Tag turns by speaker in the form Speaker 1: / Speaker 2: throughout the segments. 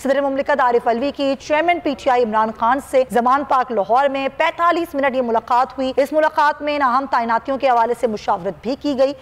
Speaker 1: सदर मुमलिकत आरिफ अलवी की chairman PTI Imran Khan से जमान पाक लाहौर में 45 मिनट ये मुलाकात हुई। इस मुलाकात में अहम तैनातियों के हवाले से मुशावरत भी की गई।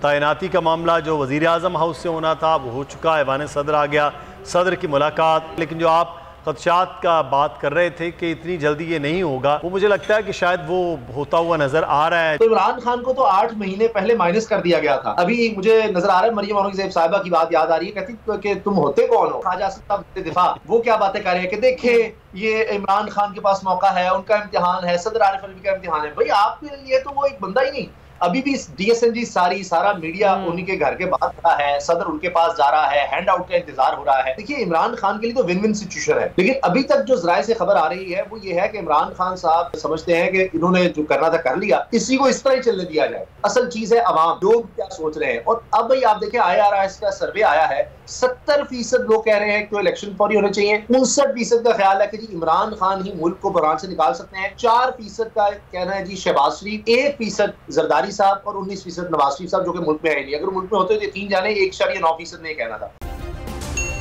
Speaker 2: तैनाती का मामला जो वज़ीर आज़म हाउस से होना था वो हो चुका है, ऐवान सदर आ गया, सदर की मुलाकात। लेकिन जो आप खदशात का बात कर रहे थे कि इतनी जल्दी ये नहीं होगा, वो मुझे लगता है कि शायद वो होता हुआ नजर आ रहा है।
Speaker 3: तो इमरान खान को तो 8 महीने पहले माइनस कर दिया गया था। अभी मुझे नजर आ रहा है मरियम औरंगज़ेब साहिबा की बात याद आ रही है, कहती कि तुम होते कौन हो, ख्वाजा साहब दिफा वो क्या बातें कर रहे हैं कि देखे ये इमरान खान के पास मौका है, उनका इम्तिहान है, सदर आरिफ अलवी का इम्तिहान है। भाई आपके लिए तो वो एक बंदा ही नहीं। अभी भी DSNG सारा मीडिया उन्हीं के घर के बाहर खड़ा है, सदर उनके पास जा रहा है, हैंड आउट का इंतजार हो रहा है। देखिए इमरान खान के लिए तो विन विन सिचुएशन है, लेकिन अभी तक जो जराए से खबर आ रही है वो ये है कि इमरान खान साहब समझते हैं कि इन्होंने जो करना था कर लिया, इसी को इस तरह ही चलने दिया जाए। असल चीज है अवाम, लोग क्या सोच रहे हैं। और अब भाई आप देखें IRS का सर्वे आया है, 70% लोग कह रहे हैं कि इलेक्शन फौरी होने चाहिए। 59% का ख्याल है कि जी इमरान खान ही मुल्क को बहरान से निकाल सकते हैं। 4% का कहना है जी शहबाज शरीफ, 1% जरदारी साहब और 19% नवाज शरीफ साहब, जो कि मुल्क में है नहीं। अगर मुल्क में होते तो 3 जाने 1.9% ने कहना था।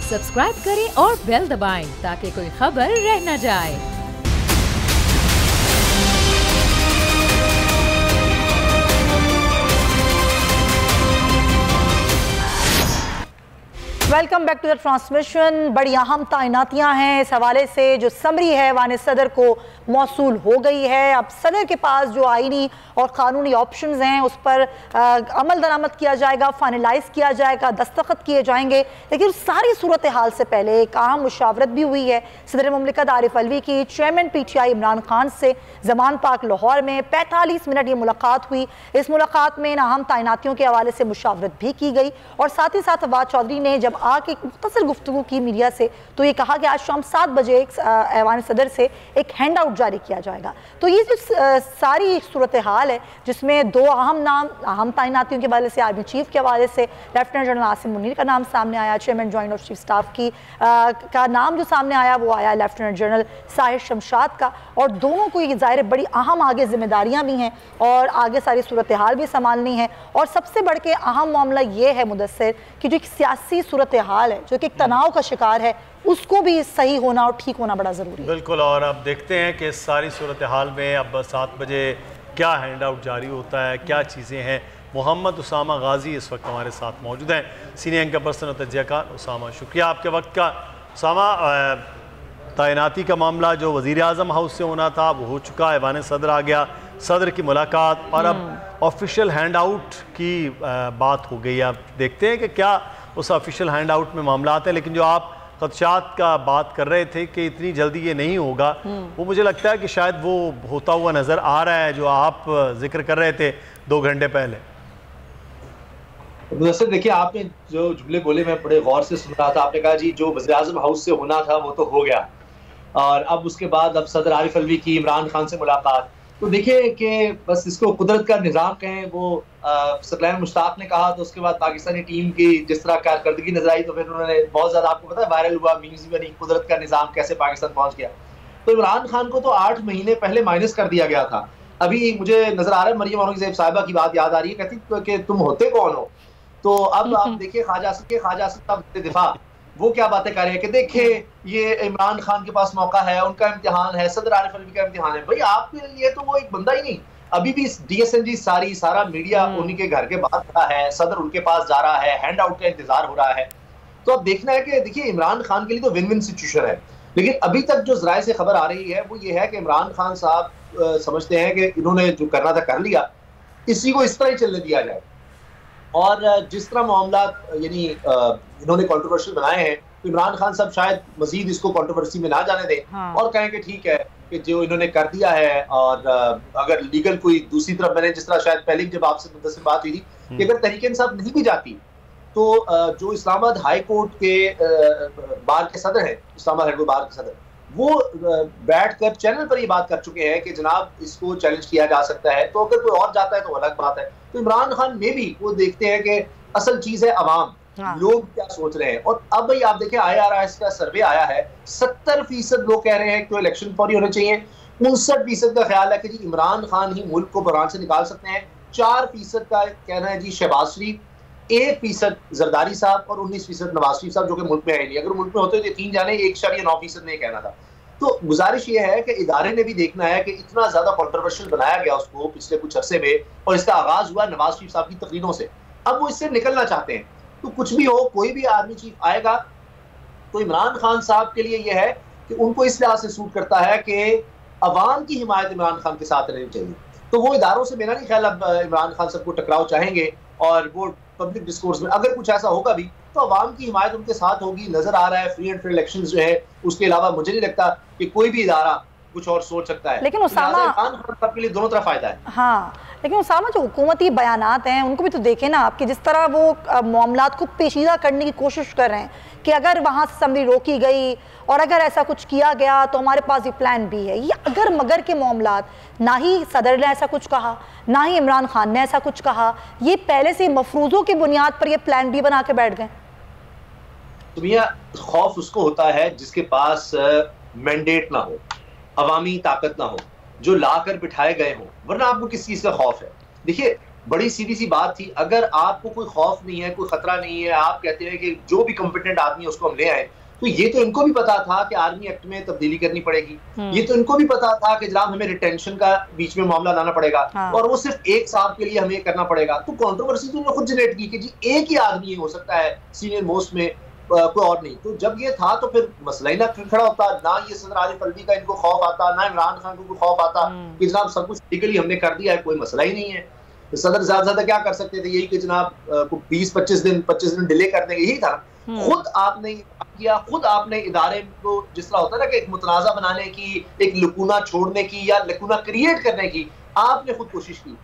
Speaker 4: सब्सक्राइब करें और बेल दबाएं ताकि कोई खबर रह न जाए।
Speaker 1: Welcome back to the transmission. बड़ी अहम तैनातियां हैं, इस हवाले से जो समरी है वान सदर को मौसूल हो गई है। अब सदर के पास जो आईनी और कानूनी ऑप्शंस हैं उस पर अमल दरामद किया जाएगा, फाइनलाइज किया जाएगा, दस्तखत किए जाएंगे। लेकिन सारी सूरत हाल से पहले एक अहम मुशावरत भी हुई है सदर मुमलिकत आरिफ अलवी की चेयरमैन PTI इमरान खान से जमान पाक लाहौर में 45 मिनट ये मुलाकात हुई। इस मुलाकात में अहम तैनातियों के हवाले से मुशावरत भी की गई और साथ ही साथ फवाद चौधरी ने जब आके एक मुख्तसर गुफ्तगू की मीडिया से तो ये कहा कि आज शाम 7 बजे ऐवान सदर से एक हैंड आउट जारी किया जाएगा। तो ये जो सारी सूरत हाल है जिसमें 2 अहम नाम अहम तैनातियों के हवाले से आर्मी चीफ के हवाले से लेफ्टिनेंट जनरल आसिम मुनीर का नाम सामने आया, chairman joint of chief staff की का नाम जो सामने आया वो आया लेफ्टिनेंट जनरल साहिर शमशाद का। और दोनों को ये ज़ाहिर बड़ी अहम आगे जिम्मेदारियाँ भी हैं और आगे सारी सूरत हाल भी संभालनी है। और सबसे बढ़ के अहम मामला ये है मुदस्सिर कि जो एक सियासी सूरत हाल है जो कि एक तनाव का शिकार है, उसको भी सही होना और ठीक होना बड़ा ज़रूरी है।
Speaker 2: बिल्कुल। और अब देखते हैं कि इस सारी सूरत हाल में अब 7 बजे क्या हैंड आउट जारी होता है, क्या चीज़ें हैं। मोहम्मद उसामा गाजी इस वक्त हमारे साथ मौजूद हैं, सीनियर एंकर पर्सन और तजज़ियाकार। उसामा, शुक्रिया आपके वक्त का। उसामा, तैनाती का मामला जो वज़ीर आज़म हाउस से होना था वो हो चुका है, ऐवान सदर आ गया, सदर की मुलाकात और अब ऑफिशियल हैंड आउट की बात हो गई। अब देखते हैं कि क्या उस ऑफिशियल हैंड आउट में मामला आते हैं। लेकिन जो आप खदशात का बात कर रहे थे कि इतनी जल्दी ये नहीं होगा, वो मुझे लगता है कि शायद वो होता हुआ नज़र आ रहा है जो आप जिक्र कर रहे थे 2 घंटे पहले।
Speaker 3: मुदस्सिर, देखिए आपने जो जुमले बोले मैं बड़े गौर से सुन रहा था। आपने कहा जी जो वज़ीर आज़म हाउस से होना था वो तो हो गया और अब उसके बाद अब सदर आरिफ अलवी की इमरान खान से मुलाकात। तो देखिए कि बस इसको कुदरत का निज़ाम कहें। वो सकलैन मुश्ताक ने कहा तो उसके बाद पाकिस्तानी टीम की जिस तरह कारकर्दगी नजर आई तो फिर उन्होंने बहुत ज़्यादा, आपको पता है, वायरल हुआ, मीम्स भी बनी, कुदरत का निज़ाम कैसे पाकिस्तान पहुंच गया। तो इमरान खान को तो 8 महीने पहले माइनस कर दिया गया था। अभी मुझे नजर आ रहा है मरियम औरंगज़ेब साहिबा की बात याद आ रही है, कहती कि तुम होते कौन हो। तो अब आप देखिए ख्वाजा साहब दिफा वो क्या बातें कर रहे हैं कि देखे ये इमरान खान के पास मौका है, उनका इम्तिहान है, सदर आरिफ अलवी का इम्तिहान है। भाई आपके लिए तो वो एक बंदा ही नहीं। अभी भी DSNG सारा मीडिया उन्हीं के घर के बाहर खड़ा है, सदर उनके पास जा रहा है, हैंड आउट का इंतजार हो रहा है। तो अब देखना है कि देखिए इमरान खान के लिए तो विन विन सिचुएशन है, लेकिन अभी तक जो जराए से खबर आ रही है वो ये है कि इमरान खान साहब समझते हैं कि इन्होंने जो करना था कर लिया, इसी को इस तरह ही चलने दिया जाए। और जिस तरह मामला यानी इन्होंने कंट्रोवर्शियल बनाए हैं तो इमरान खान साहब शायद मजीद इसको कंट्रोवर्सी में ना जाने दें और कहें कि ठीक है कि जो इन्होंने कर दिया है। और अगर लीगल कोई दूसरी तरफ, मैंने जिस तरह शायद पहले जब आपसे मुद्दत बात हुई थी कि अगर तहरीक इंसाफ नहीं भी जाती तो जो इस्लामाबाद हाई कोर्ट के बार के सदर हैं, इस्लामाबाद हाई कोर्ट बार के सदर, वो बैठकर चैनल पर ये बात कर चुके हैं कि जनाब इसको चैलेंज किया जा सकता है। तो अगर कोई और जाता है तो अलग बात है। तो इमरान खान में भी वो देखते हैं कि असल चीज है अवाम, लोग क्या सोच रहे हैं। और अब भाई आप देखें IRS का सर्वे आया है, 70% लोग कह रहे हैं कि इलेक्शन फौरी होने चाहिए। 59% का ख्याल है कि जी इमरान खान ही मुल्क को बहरान से निकाल सकते हैं। 4% का कहना है जी शहबाज शरीफ, 1% जरदारी साहब और 19% नवाज शरीफ साहब, जो कि मुल्क में आए नहीं। अगर मुल्क में होते तो 3 जाने 1.9% नहीं कहना था। तो गुजारिश ये है कि इदारे ने भी देखना है कि इतना ज्यादा कंट्रोवर्शियल बनाया गया उसको पिछले कुछ अरसे में, और इसका आगाज हुआ नवाज शरीफ साहब की तकरीरों से। अब वो इससे निकलना चाहते हैं। तो कुछ भी हो, कोई भी आर्मी चीफ आएगा तो इमरान खान साहब के लिए यह है कि उनको इस लिहाज से सूट करता है कि अवाम की हिमायत इमरान खान के साथ रहनी चाहिए। तो वो इदारों से मेरा नहीं ख्याल अब इमरान खान साहब को टकराव चाहेंगे, और वो पब्लिक डिस्कोर्स में अगर कुछ ऐसा होगा भी तो अवाम की हिमायत उनके साथ होगी। नजर आ रहा है फ्री एंड फेयर इलेक्शंस जो है, उसके अलावा मुझे नहीं लगता कि कोई भी इदारा कुछ और सोच सकता है।
Speaker 1: लेकिन उसामा
Speaker 3: के लिए दोनों तरफ फायदा है।
Speaker 1: हाँ, लेकिन उसामा जो हुकूमती बयानात हैं उनको भी तो देखें ना आप, कि जिस तरह वो मामलात को पेचीदा करने की कोशिश कर रहे हैं कि अगर वहाँ से असम्बली रोकी गई और अगर ऐसा कुछ किया गया तो हमारे पास ये प्लान भी है। ये अगर मगर के मामलात, ना ही सदर ने ऐसा कुछ कहा, ना ही इमरान खान ने ऐसा कुछ कहा, ये पहले से मफरूज़ों की बुनियाद पर ये प्लान भी बना के बैठ गए।
Speaker 3: तो भैया खौफ उसको होता है जिसके पास मैंडेट ना हो, अवामी ताकत ना हो, जो लाकर बिठाए गए हों, वरना आपको किस चीज का खौफ है? देखिए बड़ी सीधी सी बात थी, अगर आपको कोई खौफ नहीं है, कोई खतरा नहीं है, आप कहते हैं कि जो भी कॉम्पिटेंट आदमी है उसको हम ले आए, तो ये तो इनको भी पता था कि आर्मी एक्ट में तब्दीली करनी पड़ेगी। ये तो इनको भी पता था कि जनाब हमें रिटेंशन का बीच में मामला लाना पड़ेगा, और वो सिर्फ एक साहब के लिए हमें करना पड़ेगा। तो कंट्रोवर्सी तो उन्होंने खुद जनरेट की कि जी एक ही आदमी हो सकता है सीनियर मोस्ट में, कोई और नहीं। तो जब ये था तो फिर मसला ही ना खड़ा होता, ना ये सदर आरिफ अलवी का इनको खौफ आता, ना इमरान खान को खौफ आता कि जनाब सब कुछ लीगली हमने कर दिया है, कोई मसला ही नहीं है। तो सदर ज्यादा क्या कर सकते थे? यही कि जनाब 20-25 दिन डिले कर देंगे, यही था। खुद आपने किया, खुद आपने इदारे को जिस तरह होता है ना कि एक मुतनाज़ा बनाने की, एक लकूना छोड़ने की या लकूना क्रिएट करने की, आपने खुद कोशिश की।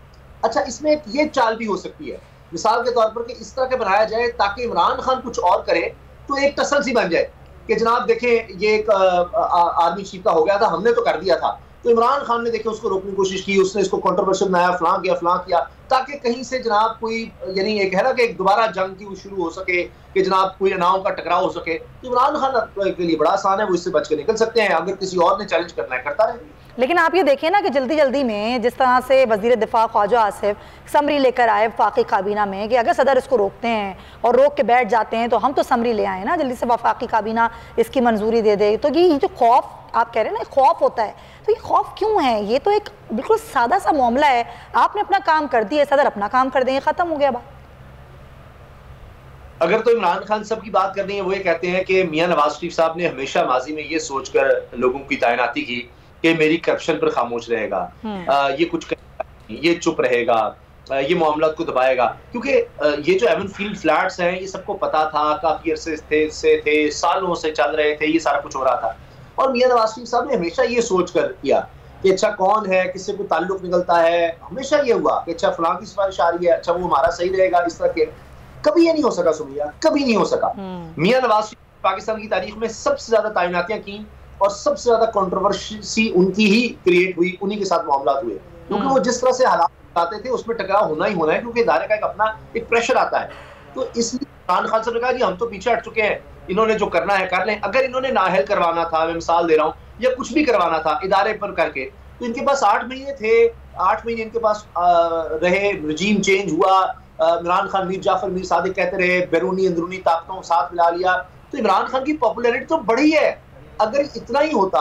Speaker 3: अच्छा, इसमें ये चाल भी हो सकती है मिसाल के तौर पर कि इस तरह के बनाया जाए ताकि इमरान खान कुछ और करे तो एक तसल्ली बन जाए कि जनाब देखें ये एक आर्मी चीफ का हो गया था, हमने तो कर दिया था। तो इमरान खान ने देखे उसको रोकने की कोशिश की, उसने इसको कंट्रोवर्शियल बनाया, फलां किया ताकि कहीं से जनाब कोई, यानी एक है ना कि एक दोबारा जंग की शुरू हो सके, कि जनाब कोई नाव का टकराव हो सके। तो इमरान खान के लिए बड़ा आसान है, वो इससे बच के निकल सकते हैं। अगर किसी और ने चैलेंज करना है करता रहे।
Speaker 1: लेकिन आप ये देखें ना कि जल्दी जल्दी में जिस तरह से वज़ीर दिफा ख्वाजा आसिफ समरी लेकर आए वफाकी काबीना में कि अगर सदर इसको रोकते हैं और रोक के बैठ जाते हैं तो हम तो समरी ले आए ना, जल्दी से वफाकी काबीना इसकी मंजूरी दे दे। तो ये जो खौफ आप कह रहे हैं ना, खौफ होता है, तो ये खौफ क्यों है? ये तो एक बिल्कुल सादा सा मामला है, आपने अपना काम कर दिया, सदर अपना काम कर देंगे, खत्म हो गया बात।
Speaker 3: अगर तो इमरान खान साहब की बात करनी है, वो ये कहते हैं कि मियां नवाज शरीफ साहब ने हमेशा माजी में ये सोचकर लोगों की तैनाती की कि मेरी करप्शन पर खामोश रहेगा, ये कुछ करेगा, ये चुप रहेगा, ये मामला को दबाएगा। क्योंकि ये जो एवन फील्ड फ्लैट्स हैं ये सबको पता था, काफी अरसे थे, सालों से चल रहे थे, ये सारा कुछ हो रहा था। और मियां नवाज शरीफ साहब ने हमेशा ये सोच कर किया कि अच्छा कौन है, किससे कोई ताल्लुक निकलता है, हमेशा ये हुआ कि अच्छा फलां की सिफारिश आ रही है, अच्छा वो हमारा सही रहेगा, इस तरह के। कभी ये नहीं हो सका सुमिया, कभी नहीं हो सका। मियां नवाज शरीफ पाकिस्तान की तारीख में सबसे ज्यादा तैनातियां की और सबसे ज्यादा कंट्रोवर्सी उनकी ही क्रिएट हुई, उन्हीं के साथ मामला हुए, क्योंकि वो जिस तरह से हालात बताते थे उसमें टकराव होना ही होना है, क्योंकि इदारे का एक अपना एक प्रेशर आता है। तो इसलिए इमरान खान साहब ने कहा जी हम तो पीछे हट चुके हैं, इन्होंने जो करना है कर लें। अगर इन्होंने नाअहल करवाना था, मैं मिसाल दे रहा हूँ, या कुछ भी करवाना था इदारे पर करके, तो इनके पास 8 महीने थे, 8 महीने इनके पास रहे, रजीम चेंज हुआ, इमरान खान मीर जाफर मीर सादिक कहते रहे, बैरूनी अंदरूनी ताकतों साथ मिला लिया, तो इमरान खान की पॉपुलैरिटी तो बढ़ी है। अगर इतना ही होता,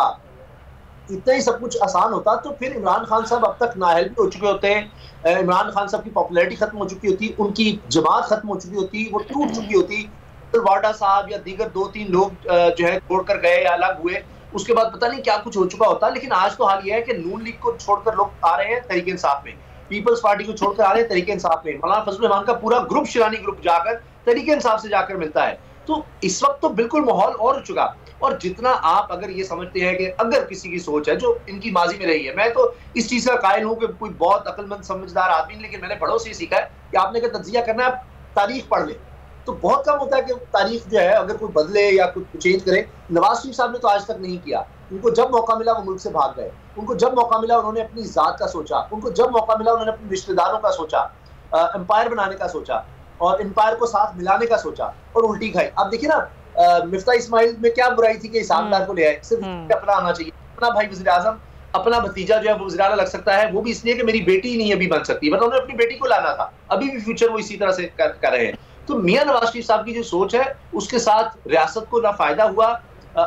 Speaker 3: इतना ही सब कुछ आसान होता, तो फिर इमरान खान साहब अब तक नाअहल भी हो चुके होते हैं, इमरान खान साहब की पॉपुलैरिटी खत्म हो चुकी होती, उनकी जमात खत्म हो चुकी होती, वो टूट चुकी होती। वाडा साहब या दीगर 2-3 लोग जो है छोड़कर गए या अलग हुए, उसके बाद पता नहीं क्या कुछ हो चुका होता। लेकिन आज तो हाल ये है कि नून लीग को छोड़कर लोग आ रहे हैं तहरीक इंसाफ में, पीपल्स पार्टी को छोड़कर आ रहे हैं तहरीक इंसाफ में, मौलाना फजल रहमान का पूरा ग्रुप शिरानी ग्रुप जाकर तहरीक इंसाफ से जाकर मिलता है। तो इस वक्त तो बिल्कुल माहौल और हो चुका। और जितना आप अगर ये समझते हैं कि अगर किसी की सोच है जो इनकी माजी में रही है, मैं तो इस चीज का कायल हूं कि कोई बहुत अक्लमंद समझदार आदमी, लेकिन मैंने बड़ों से सीखा है कि आपने अगर तज्जिया करना है तारीख पढ़ ले, तो बहुत कम होता है कि तारीख जो है अगर कोई बदले या कुछ चेंज करे। नवाज शरीफ साहब ने तो आज तक नहीं किया। उनको जब मौका मिला वो मुल्क से भाग गए, उनको जब मौका मिला उन्होंने अपनी जात का सोचा, उनको जब मौका मिला उन्होंने अपने रिश्तेदारों का सोचा, एम्पायर बनाने का सोचा और एम्पायर को साथ मिलाने का सोचा, और उल्टी खाई। अब देखिए ना, मिफ्ता इस्माइल में क्या बुराई थी कि इसामदार को ले आए, सिर्फ अपना आना चाहिए, अपना भाई वज़ीर आज़म, अपना भतीजा जो है वो वज़ीर आला लग सकता है, वो भी इसलिए कि मेरी बेटी नहीं अभी बन सकती, वरना उन्होंने अपनी बेटी को लाना था। अभी भी फ्यूचर वो इसी तरह से कर रहे हैं। तो मियां नवाज शरीफ साहब की जो सोच है उसके साथ रियासत को ना फायदा हुआ,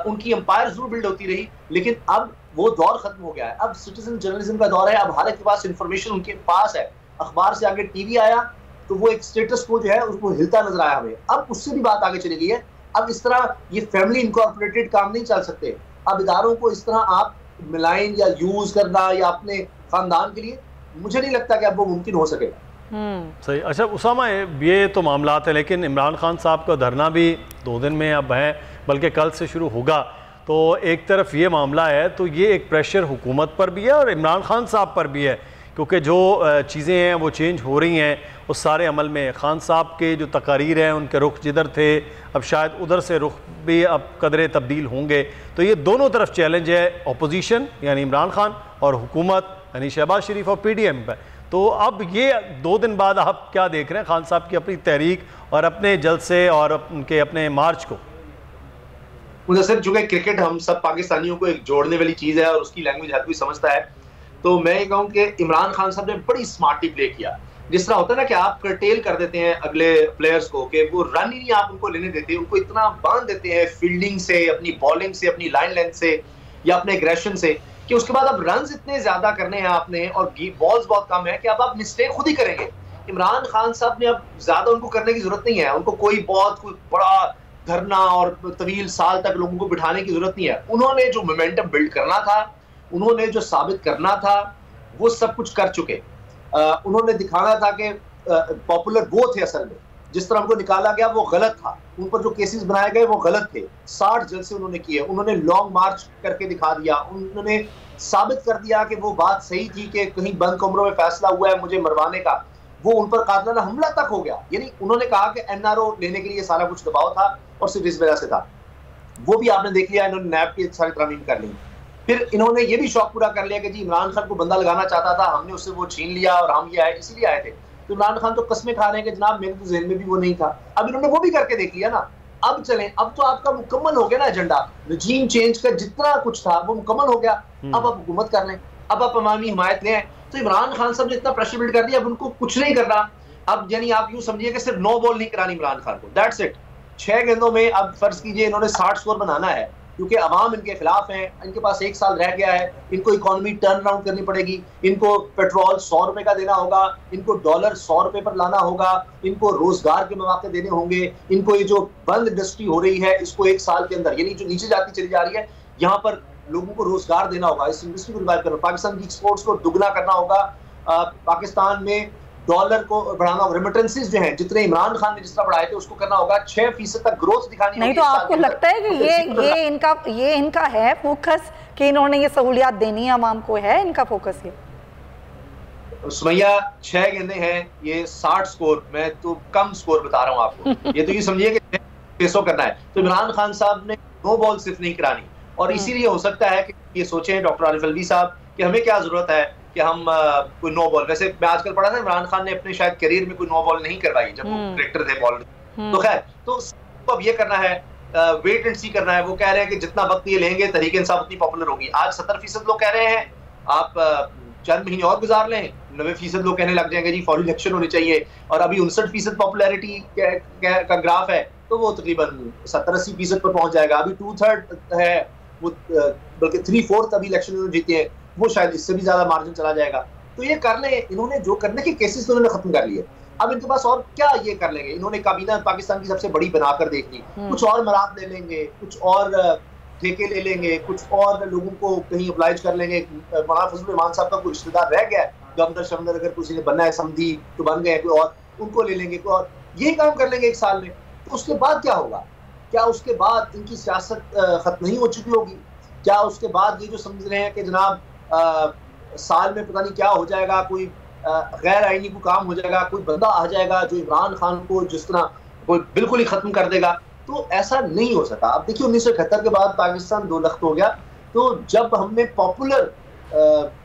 Speaker 3: उनकी एम्पायर जरूर बिल्ड होती रही, लेकिन अब वो दौर खत्म हो गया है। अब सिटीजन जर्नलिज्म का दौर है। अब हर एक के पास इंफॉर्मेशन उनके पास है। अखबार से आगे टीवी आया तो वो एक स्टेटस को जो है उसको हिलता नजर आया हमें। अब उससे भी बात आगे चली गई है। अब इस तरह ये फैमिली इनकॉर्पोरेटेड काम नहीं चल सकते। अब इदारों को इस तरह आप मिलाइन या यूज करना या अपने खानदान के लिए, मुझे नहीं लगता कि अब वो मुमकिन हो सकेगा।
Speaker 2: सही। अच्छा उसामा, ये तो मामला है, लेकिन इमरान खान साहब का धरना भी 2 दिन में अब है, बल्कि कल से शुरू होगा। तो एक तरफ ये मामला है, तो ये एक प्रेशर हुकूमत पर भी है और इमरान खान साहब पर भी है, क्योंकि जो चीज़ें हैं वो चेंज हो रही हैं उस सारे अमल में। खान साहब के जो तकारीर हैं उनके रुख जिधर थे अब शायद उधर से रुख भी अब कदरे तब्दील होंगे। तो ये दोनों तरफ चैलेंज है, अपोजिशन यानी इमरान खान और हुकूमत यानी शहबाज शरीफ और PDM पर। तो अब ये 2 दिन बाद आप क्या देख रहे हैं खान साहब की अपनी तहरीक और अपने जलसे और उनके अपने मार्च को?
Speaker 3: मुझे चूंकि क्रिकेट हम सब पाकिस्तानियों को एक जोड़ने वाली चीज है और उसकी लैंग्वेज हर कोई समझता है, तो मैं ये कहूँ कि इमरान खान साहब ने बड़ी स्मार्टली प्ले किया। जिस तरह होता है ना कि आप कर्टेल कर देते हैं अगले प्लेयर्स को, कि वो रन ही नहीं आप उनको लेने देते, उनको इतना बांध देते हैं फील्डिंग से, अपनी बॉलिंग से, अपनी लाइन लेंथ से या अपने एग्रेशन से, कि उसके बाद अब रन इतने ज्यादा करने हैं आपने और बॉल्स बहुत कम है कि अब आप मिस्टेक खुद ही करेंगे। इमरान खान साहब ने अब ज्यादा उनको करने की जरूरत नहीं है। उनको कोई बड़ा धरना और तवील साल तक लोगों को बिठाने की जरूरत नहीं है। उन्होंने जो मोमेंटम बिल्ड करना था, उन्होंने जो साबित करना था, वो सब कुछ कर चुके। उन्होंने दिखाना था कि पॉपुलर वो थे असल में, जिस तरह उनको निकाला गया वो गलत था, उन पर जो केसेस बनाए गए वो गलत थे। 60 जलसे उन्होंने किए, उन्होंने लॉन्ग मार्च करके दिखा दिया, उन्होंने साबित कर दिया कि वो बात सही थी कि कहीं बंद कमरों में फैसला हुआ है मुझे मरवाने का, वो उन पर कातिलाना हमला तक हो गया। यानी उन्होंने कहा कि NRO लेने के लिए सारा कुछ दबाव था और सिर्फ इस वजह से था। वो भी आपने देख लिया, इन्होंने नैब की सारी तरमीम कर ली। फिर इन्होंने ये भी शौक पूरा कर लिया कि जी इमरान खान को बंदा लगाना चाहता था, हमने उससे वो छीन लिया और हम ये आए इसीलिए आए थे। तो इमरान खान तो कस्में खा रहे हैं कि जनाब मेरे तो ज़हन में भी वो नहीं था। अब इन्होंने वो भी करके देख लिया ना। अब चलें, अब तो आपका मुकम्मल हो गया ना एजेंडा, रजीम चेंज का जितना कुछ था वो मुकम्मल हो गया। अब आप हुकूमत कर लें, अब आप अवामी हिमायत लें। तो इमरान खान साहब ने इतना प्रेशर बिल्ड कर दिया, अब उनको कुछ नहीं करना। अब यानी आप यूं समझिए कि सिर्फ 9 बॉल नहीं करानी इमरान खान को, दैट्स इट। 6 गेंदों में अब फर्ज कीजिए इन्होंने 60 स्कोर बनाना है, क्योंकि अवाम इनके खिलाफ है, इनके पास 1 साल रह गया है, इनको इकोनॉमी टर्न अराउंड करनी पड़ेगी, इनको पेट्रोल 100 रुपए का देना होगा, इनको डॉलर 100 रुपए पर लाना होगा, इनको रोजगार के मौके देने होंगे, इनको ये जो बंद इंडस्ट्री हो रही है इसको 1 साल के अंदर, यानी जो नीचे जाती चली जा रही है, यहाँ पर लोगों को रोजगार देना होगा, इस इंडस्ट्री को रिवाइव करना, पाकिस्तान की एक्सपोर्ट्स को दुगना करना होगा, पाकिस्तान में डॉलर को बढ़ाना होगा, रेमिटेंसेस जो हैं जितने इमरान खान ने जिस तरह बढ़ाए थे उसको करना होगा, 6% तक ग्रोथ दिखानी
Speaker 1: नहीं। तो आपको लगता है कि ये इनका है फोकस कि इन्होंने ये सहूलियात देनी है आवाम को, है इनका फोकस ये?
Speaker 3: सुमैया 6 गेंदें हैं, ये 60 स्कोर, मैं तो कम स्कोर बता रहा हूँ आपको। ये तो ये समझिए कि 600 करना है। तो इमरान खान साहब ने 9 बॉल सिर्फ नहीं करानी, और इसीलिए हो सकता है कि ये सोचें डॉक्टर आरिफ अलवी साहब कि हमें क्या जरूरत है कि हम कोई 9 बॉल, वैसे मैं आजकल पढ़ा था इमरान खान ने अपने शायद करियर में कोई 9 बॉल नहीं करवाई जब वो डायरेक्टर थे बॉल। तो खैर, तो अब ये करना है, वेट एंड सी करना है। वो कह रहे हैं कि जितना वक्त ये लेंगे तहरीक इंसाफ उतनी पॉपुलर होगी। आज 70% लोग कह रहे हैं, आप चंद महीने और गुजार लें, 90% लोग कहने लग जाएंगे जी फॉर इलेक्शन होनी चाहिए, और अभी 59% पॉपुलैरिटी का ग्राफ है, तो वो तकरीबन 70-80% पर पहुंच जाएगा। अभी 2/3 है वो, बल्कि 3/4 अभी इलेक्शन जीते हैं, वो शायद इससे भी ज्यादा मार्जिन चला जाएगा। तो ये कर ले, इन्होंने जो करने के केसेस तो उन्होंने खत्म कर लिए, अब इनके पास और क्या ये कर लेंगे। इन्होंने काबीना पाकिस्तान की सबसे बड़ी बनाकर देख ली, कुछ और मराद ले लेंगे, कुछ और ठेके ले लेंगे, कुछ और लोगों को कहीं अप्लाइज कर लेंगे। मौलाना फजल रहमान साहब का कोई रिश्तेदार रह गया, गवर्नर शवर्नर अगर किसी ने बनना है समझी तो बन गए, कोई और उनको ले लेंगे, कोई और यही काम कर लेंगे 1 साल में। तो उसके बाद क्या होगा? क्या उसके बाद इनकी सियासत खत्म नहीं हो चुकी होगी? क्या उसके बाद ये जो समझ रहे हैं कि जनाब साल में पता नहीं क्या हो जाएगा, कोई गैर आईनी को काम हो जाएगा, कोई बंदा आ जाएगा जो इमरान खान को जिस तरह कोई बिल्कुल ही खत्म कर देगा, तो ऐसा नहीं हो सका। अब देखिए 1971 के बाद पाकिस्तान 2 लख्त हो गया, तो जब हमने पॉपुलर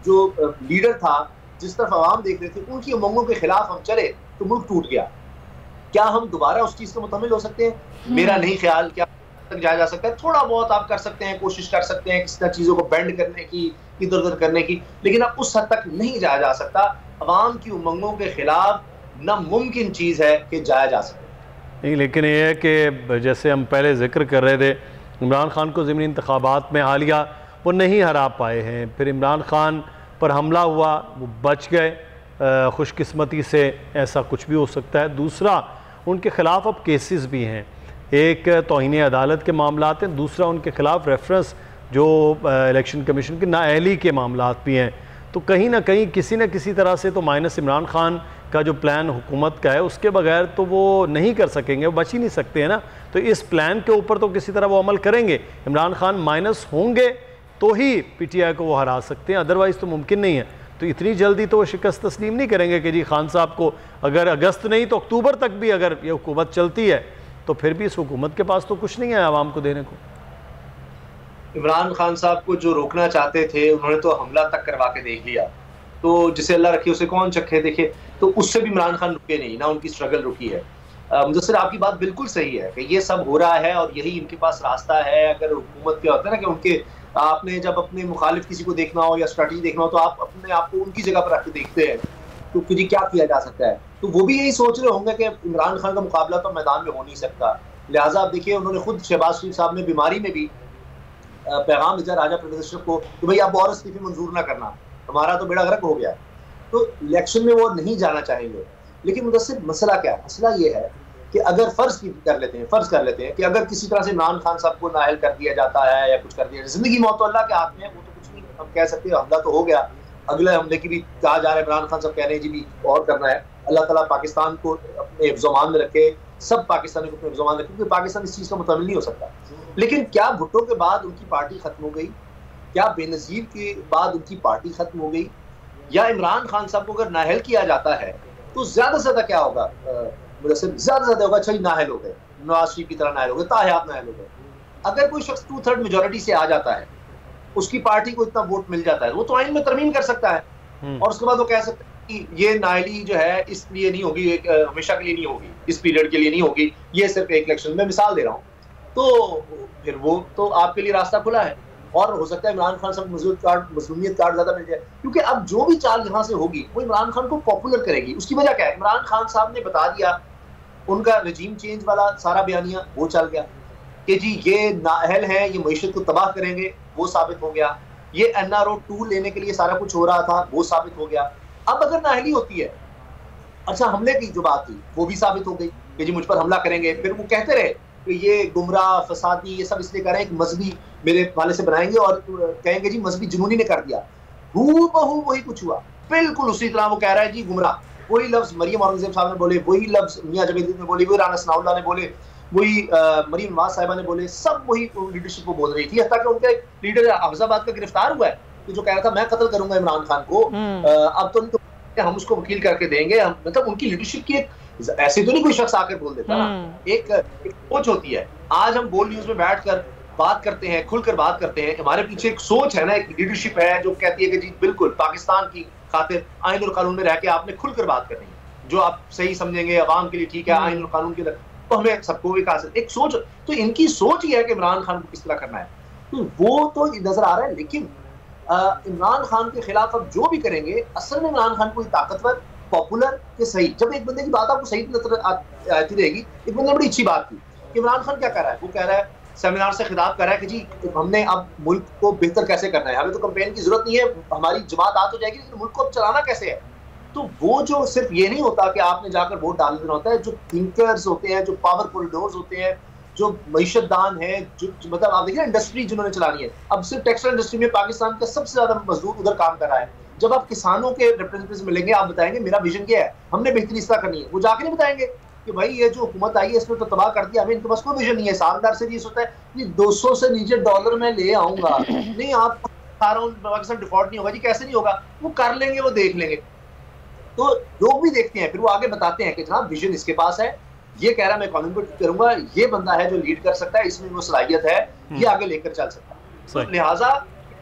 Speaker 3: जो लीडर था जिस तरफ आवाम देख रहे थे उनकी उमंगों के खिलाफ हम चले तो मुल्क टूट गया। क्या हम दोबारा उस चीज के मुतमिल हो सकते हैं? मेरा नहीं ख्याल। क्या तक जाया जा सकता है? थोड़ा बहुत आप कर सकते हैं, कोशिश कर सकते हैं किसी तरह चीजों को बेंड करने की, इधर उधर करने की, लेकिन अब उस हद तक नहीं जाया जा सकता। अवाम की उमंगों के खिलाफ नामुमकिन चीज है कि जाया जा सके।
Speaker 2: नहीं, लेकिन ये है कि जैसे हम पहले जिक्र कर रहे थे, इमरान खान को ज़मीनी इंतखाबात में हालिया वो नहीं हरा पाए हैं, फिर इमरान खान पर हमला हुआ, वो बच गए खुशकिस्मती से, ऐसा कुछ भी हो सकता है। दूसरा, उनके ख़िलाफ़ अब केसेस भी हैं, एक तौहीन अदालत के मामलात हैं, दूसरा उनके ख़िलाफ़ रेफरेंस जो इलेक्शन कमीशन की नाअहली के मामलात भी हैं। तो कहीं ना कहीं किसी न किसी तरह से तो माइनस इमरान खान का जो प्लान हुकूमत का है उसके बगैर तो वो नहीं कर सकेंगे, वो बच ही नहीं सकते हैं ना। तो इस प्लान के ऊपर तो किसी तरह वो अमल करेंगे। इमरान खान माइनस होंगे तो ही पीटीआई को वो हरा सकते हैं, अदरवाइज़ तो मुमकिन नहीं है। तो इतनी जल्दी तो वो शिकस्त तस्लीम नहीं करेंगे कि जी खान साहब को अगर अगस्त नहीं तो अक्टूबर तक भी अगर ये हुकूमत चलती है तो फिर भी इस हुकूमत के पास तो कुछ नहीं है आवाम को देने को।
Speaker 3: इमरान खान साहब को जो रोकना चाहते थे उन्होंने तो हमला तक करवा के देख लिया, तो जिसे अल्लाह रखे उसे कौन चखे देखे। तो उससे भी इमरान खान रुके नहीं, ना उनकी स्ट्रगल रुकी है। मुदस्सिर, आपकी बात बिल्कुल सही है कि ये सब हो रहा है और यही इनके पास रास्ता है। अगर हुकूमत क्या होता है ना कि उनके आपने जब अपने मुखालिफ किसी को देखना हो या स्ट्रैटेजी देखना हो तो आप अपने आप को उनकी जगह पर रख के देखते हैं तो कि जी क्या किया जा सकता है। तो वो भी यही सोच रहे होंगे कि इमरान खान का मुकाबला तो मैदान में हो नहीं सकता। लिहाजा आप देखिए, उन्होंने खुद शहबाज शरीफ साहब ने बीमारी में भी पैगाम भेजा राजा प्रदेश को कि भाई आप और इस्तीफे मंजूर ना करना, हमारा तो बेड़ा गर्क हो गया। तो इलेक्शन में वो नहीं जाना चाहेंगे। लेकिन मुदस्सिर, मसला क्या है? मसला ये है कि अगर फर्ज कर लेते हैं कि अगर किसी तरह से इमरान खान साहब को नाअहल कर दिया जाता है या कुछ कर दिया, जिंदगी मौत तो अल्लाह के हाथ में है, वो तो कुछ नहीं हम कह सकते। हमला तो हो गया, अगले हमले की भी कहा जा रहा है, इमरान खान साहब कह रहे हैं जी भी और करना है। अल्लाह ताला पाकिस्तान को अपने हिफ्ज़-ओ-मान में रखे, सब पाकिस्तानी को अपने हिफ्ज़-ओ-मान में रखे, क्योंकि पाकिस्तान इस चीज़ का मुतमिल नहीं हो सकता। लेकिन क्या भुट्टो के बाद उनकी पार्टी खत्म हो गई? क्या बेनज़ीर के बाद उनकी पार्टी खत्म हो गई? या इमरान खान साहब को अगर नाअहल किया जाता है तो ज्यादा से ज्यादा क्या होगा? ज्यादा से ज्यादा होगा अच्छा नाअहल हो गए, नवाज शरीफ की तरह नाअहल हो गए, ताहयात नाअहल हो गए। अगर कोई शख्स 2/3 मेजोरिटी से आ जाता है, उसकी पार्टी को इतना वोट मिल जाता है, वो तो आइन में तरमीम कर सकता है और उसके बाद वो कह सकता है कि ये नाअहली जो है इसलिए नहीं होगी, हमेशा के लिए नहीं होगी, इस पीरियड के लिए नहीं होगी, ये सिर्फ एक इलेक्शन में मिसाल दे रहा हूँ। तो फिर वो तो आपके लिए रास्ता खुला है और हो सकता है इमरान खान साहब मज़लूमियत कार्ड ज्यादा मिल जाए, क्योंकि अब जो भी चाल यहाँ से होगी वो इमरान खान को पॉपुलर करेगी। उसकी वजह क्या है? इमरान खान साहब ने बता दिया, उनका रजीम चेंज वाला सारा बयानिया वो चल गया कि जी ये नाअहल है, ये मईशत को तबाह करेंगे, वो साबित हो गया। ये NRO 2 लेने के लिए सारा कुछ हो रहा था, वो साबित हो गया। अब अगर नाअहली होती है, अच्छा हमले की जो बात थी वो भी साबित हो गई कि जी मुझ पर हमला करेंगे। फिर वो कहते रहे कि ये गुमराह फसादी ये सब इसलिए कर रहे हैं, एक मजहबी मेरे वाले से बनाएंगे और कहेंगे जी मजहबी जुनूनी ने कर दिया। हूबहू वही कुछ हुआ, बिल्कुल उसी तरह वो कह रहा है जी गुमराह। वही लफ्ज मरियम औरंगजेब साहब ने बोले, वही लफ्ज मियां जवेद ने बोले, वही राना सनाउल्लाह ने बोले, वही मरियम नवाज साहिबा ने बोले, सब वही लीडरशिप को बोल रही थी। हत्ता कि उनका लीडर हफ्जाबाद का गिरफ्तार हुआ है कि जो कह रहा था मैं कत्ल करूंगा इमरान खान को, अब तो नहीं तो हम उसको वकील करके देंगे। मतलब उनकी लीडरशिप की एक ऐसे तो नहीं कोई शख्स आकर बोल देता ना, एक सोच होती है। आज हम बोल न्यूज में बैठकर बात करते हैं, खुलकर बात करते हैं, हमारे पीछे एक सोच है ना, एक लीडरशिप है जो कहती है कि जी बिल्कुल पाकिस्तान की खातिर आइन और कानून में रह के आपने खुलकर बात करनी है, जो आप सही समझेंगे अवाम के लिए ठीक है, आइन और कानून के लिए तो हमें सबको एक सोच। तो इनकी सोच ही है कि इमरान खान को किस तरह करना है, तो वो तो नजर आ रहा है। लेकिन इमरान खान के खिलाफ अब जो भी करेंगे, असल में इमरान खान कोई ताकतवर पॉपुलर के सही, जब एक बंदे की बात आपको सही नजर आती रहेगी। एक बंदे ने बड़ी अच्छी बात की कि इमरान खान क्या कर रहा है, वो कह रहा है सेमिनार से खिताब कर रहा है कि जी हमने अब मुल्क को बेहतर कैसे करना है, हमें तो कैंपेन की जरूरत नहीं है, हमारी जमात आ तो जाएगी, लेकिन मुल्क को अब चलाना कैसे है। तो वो जो सिर्फ ये नहीं होता कि आपने जाकर वोट डाल देना होता है, जो थिंकर्स होते हैं, जो पावर कॉरिडोर्स होते हैं, जो मईशतदान है, जो मतलब आप देखिए इंडस्ट्री जिन्होंने चलानी है, अब सिर्फ टेक्सटाइल इंडस्ट्री में पाकिस्तान का सबसे ज्यादा मजदूर उधर काम कर रहा है। जब आप किसानों के रिप्रेजेंटेटिव्स मिलेंगे, आप बताएंगे मेरा विजन क्या है, हमने बेहतरी इस तरह करनी है, वो जाके नहीं बताएंगे कि भाई ये जो हुकूमत आई है इसने तो तबाह कर दिया, हमें इनके पास कोई विजन नहीं है। सालदार से ये सोचता है कि 200 से नीचे डॉलर में ले आऊंगा, नहीं आप पाकिस्तान डिफॉल्ट नहीं होगा जी, कैसे नहीं होगा, वो कर लेंगे, वो देख लेंगे। तो लोग भी देखते हैं, फिर वो आगे बताते हैं कि जनाब विजन इसके पास है, ये कह रहा मैं इकोनॉमी को ठीक करूंगा, ये बंदा है जो लीड कर सकता है, इसमें वो सलाहियत है, ये आगे लेकर चल सकता है। तो लिहाजा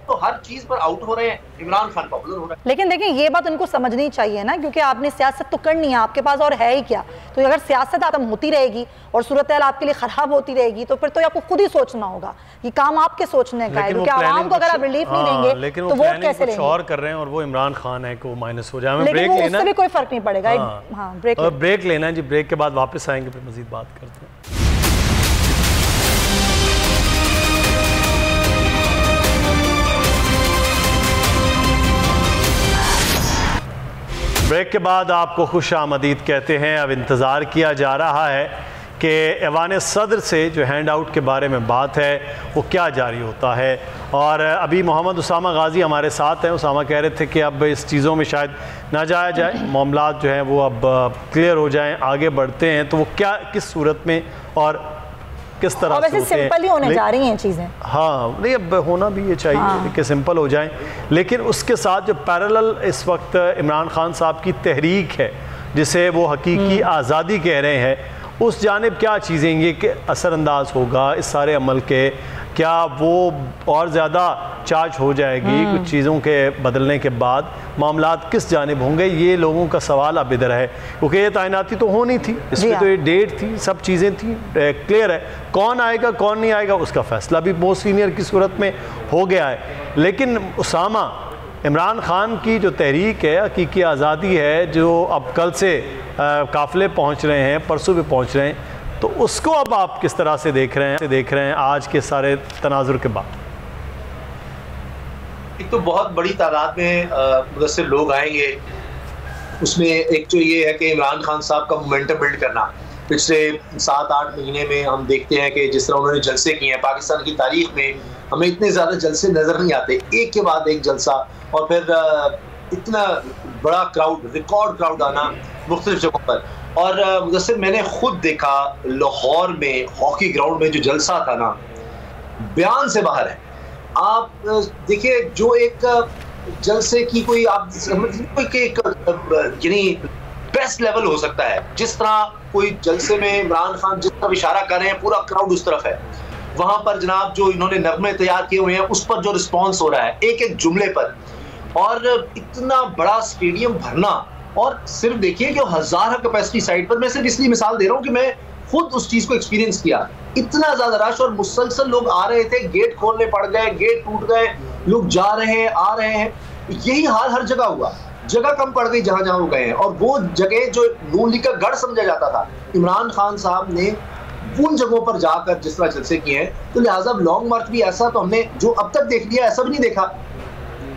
Speaker 3: तो हर चीज पर आउट हो रहे हैं, इमरान खान पॉपुलर हो रहा है।
Speaker 1: लेकिन देखिए ये बात उनको समझनी चाहिए ना, क्योंकि आपने सियासत तो करनी है, आपके पास और है ही क्या। तो अगर सियासत खत्म होती रहेगी और सूरत हाल आपके लिए खराब होती रहेगी तो फिर तो आपको खुद ही सोचना होगा कि काम आपके सोचने का है, क्योंकि आवाम को अगर आप रिलीफ नहीं देंगे तो वोट कैसे लेंगे।
Speaker 2: और कर रहे हैं और वो इमरान खान है को माइनस हो जाए।
Speaker 1: ब्रेक लेना, उससे भी कोई फर्क नहीं पड़ेगा।
Speaker 2: ब्रेक लेना जी, ब्रेक के बाद वापस आएंगे फिर मजीद बात करते हैं। ब्रेक के बाद आपको खुश आमदीद कहते हैं। अब इंतज़ार किया जा रहा है कि ऐवान सदर से जो हैंड आउट के बारे में बात है वो क्या जारी होता है। और अभी मोहम्मद उसामा गाजी हमारे साथ हैं। उसामा कह रहे थे कि अब इस चीज़ों में शायद ना जाया जाए, मामलात जो हैं वो अब क्लियर हो जाएं, आगे बढ़ते हैं। तो वो क्या, किस सूरत में और किस तरह
Speaker 1: वैसे सिंपल ही होने जा रही हैं चीज़ें।
Speaker 2: हाँ, नहीं अब होना भी ये चाहिए कि सिंपल हो जाएं। लेकिन उसके साथ जो पैरेलल इस वक्त इमरान खान साहब की तहरीक है जिसे वो हकीकी आज़ादी कह रहे हैं, उस जानिब क्या चीज़ें ये कि असरअंदाज होगा इस सारे अमल के, क्या वो और ज़्यादा चार्ज हो जाएगी कुछ चीज़ों के बदलने के बाद, मामलात किस जानिब होंगे, ये लोगों का सवाल अब इधर है। क्योंकि ये तैनाती तो होनी थी, इसमें तो ये डेट थी, सब चीज़ें थी, क्लियर है कौन आएगा कौन नहीं आएगा उसका फ़ैसला भी मोस्ट सीनियर की सूरत में हो गया है। लेकिन उसामा, इमरान खान की जो तहरीक है हकीकी आज़ादी है, जो अब कल से काफ़िले पहुँच रहे हैं, परसों भी पहुँच रहे हैं, तो उसको अब आप किस तरह से देख रहे हैं आज के सारे तनाजुर के बाद?
Speaker 3: एक तो बहुत बड़ी तादाद में मुदस्सिर लोग आएंगे। उसमें एक तो ये है कि इमरान खान साहब का मोमेंटम बिल्ड करना। पिछले 7-8 महीने में हम देखते हैं कि जिस तरह उन्होंने जलसे किए हैं, पाकिस्तान की तारीख में हमें इतने ज़्यादा जलसे नज़र नहीं आते, एक के बाद एक जलसा, और फिर इतना बड़ा क्राउड, रिकॉर्ड क्राउड आना मुख्तलिफ जगहों पर। और मुदस्सिर, मैंने खुद देखा लाहौर में हॉकी ग्राउंड में जो जलसा था ना, बयान से बाहर है। आप देखिए, जो एक जलसे की कोई आप यानी बेस्ट लेवल हो सकता है, जिस तरह कोई जलसे में इमरान खान जिस तरफ इशारा कर रहे हैं पूरा क्राउड उस तरफ है, वहां पर जनाब जो इन्होंने नगमे तैयार किए हुए हैं उस पर जो रिस्पॉन्स हो रहा है एक एक जुमले पर, और इतना बड़ा स्टेडियम भरना, और सिर्फ देखिए कि 1000 कैपेसिटी साइड पर, मैं सिर्फ इसलिए मिसाल दे रहा हूँ कि मैं खुद उस चीज को एक्सपीरियंस किया, इतना ज्यादा रश और मुसलसल लोग आ रहे थे, गेट खोलने पड़ गए, गेट टूट गए, लोग जा रहे हैं आ रहे हैं। यही हाल हर जगह हुआ, जगह कम पड़ गई जहां जहां वो गए हैं। और वो जगह जो नून लीग का गढ़ समझा जाता था, इमरान खान साहब ने उन जगहों पर जाकर जिस तरह जलसे किए हैं, तो लिहाजा लॉन्ग मार्च भी ऐसा तो हमने जो अब तक देख लिया ऐसा भी नहीं देखा।